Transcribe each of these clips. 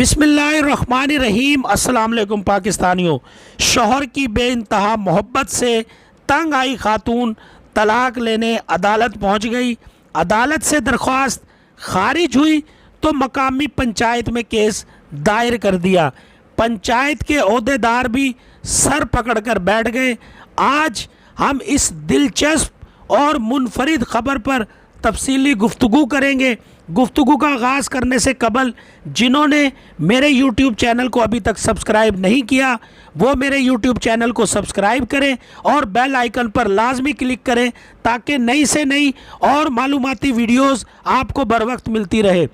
बिस्मिल्लाहिर्रहमानिर्रहीम। अस्सलाम वालेकुम पाकिस्तानियों। शौहर की बेइंतहा मोहब्बत से तंग आई खातून तलाक लेने अदालत पहुंच गई। अदालत से दरख्वास्त खारिज हुई तो मकामी पंचायत में केस दायर कर दिया। पंचायत के ओहदेदार भी सर पकड़कर बैठ गए। आज हम इस दिलचस्प और मुनफरिद ख़बर पर तफसीली गुफ्तगू करेंगे। गुफ्तगू का आगाज़ करने से कबल जिन्होंने मेरे YouTube चैनल को अभी तक सब्सक्राइब नहीं किया वो मेरे YouTube चैनल को सब्सक्राइब करें और बेल आइकन पर लाजमी क्लिक करें ताकि नई से नई और मालूमाती वीडियोस आपको बर वक्त मिलती रहे।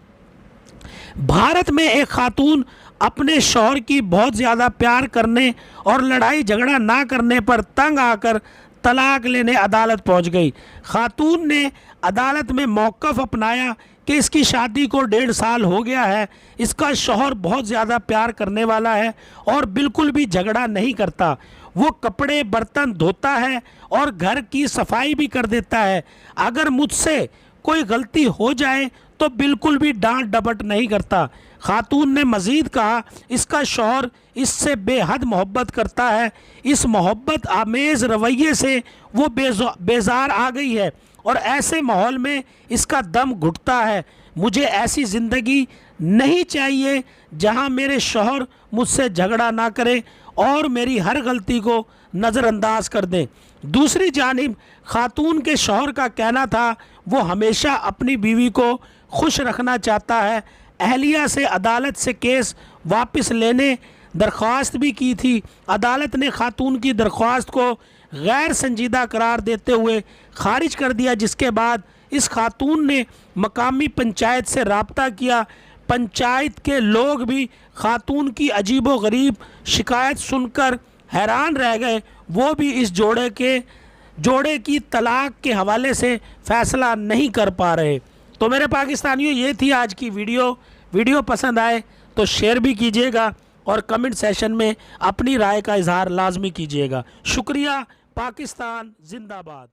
भारत में एक खातून अपने शौहर की बहुत ज़्यादा प्यार करने और लड़ाई झगड़ा ना करने पर तंग आकर तलाक लेने अदालत पहुंच गई। खातून ने अदालत में मौक़िफ़ अपनाया कि इसकी शादी को 1.5 साल हो गया है, इसका शौहर बहुत ज़्यादा प्यार करने वाला है और बिल्कुल भी झगड़ा नहीं करता। वो कपड़े बर्तन धोता है और घर की सफाई भी कर देता है। अगर मुझसे कोई गलती हो जाए तो बिल्कुल भी डांट डपट नहीं करता। खातून ने मज़ीद कहा इसका शौहर इससे बेहद मोहब्बत करता है। इस मोहब्बत आमेज़ रवैये से वो बेजार आ गई है और ऐसे माहौल में इसका दम घुटता है। मुझे ऐसी ज़िंदगी नहीं चाहिए जहां मेरे शौहर मुझसे झगड़ा ना करे और मेरी हर गलती को नज़रअंदाज कर दें। दूसरी जानिब खातून के शौहर का कहना था वो हमेशा अपनी बीवी को खुश रखना चाहता है। अहलिया से अदालत से केस वापस लेने दरख्वास्त भी की थी। अदालत ने खातून की दरख्वास्त को गैर संजीदा करार देते हुए खारिज कर दिया, जिसके बाद इस खातून ने मकामी पंचायत से रब्ता किया। पंचायत के लोग भी खातून की अजीबो गरीब शिकायत सुनकर हैरान रह गए। वो भी इस जोड़े की तलाक के हवाले से फ़ैसला नहीं कर पा रहे। तो मेरे पाकिस्तानियों, ये थी आज की वीडियो पसंद आए तो शेयर भी कीजिएगा और कमेंट सेशन में अपनी राय का इजहार लाजमी कीजिएगा। शुक्रिया। पाकिस्तान जिंदाबाद।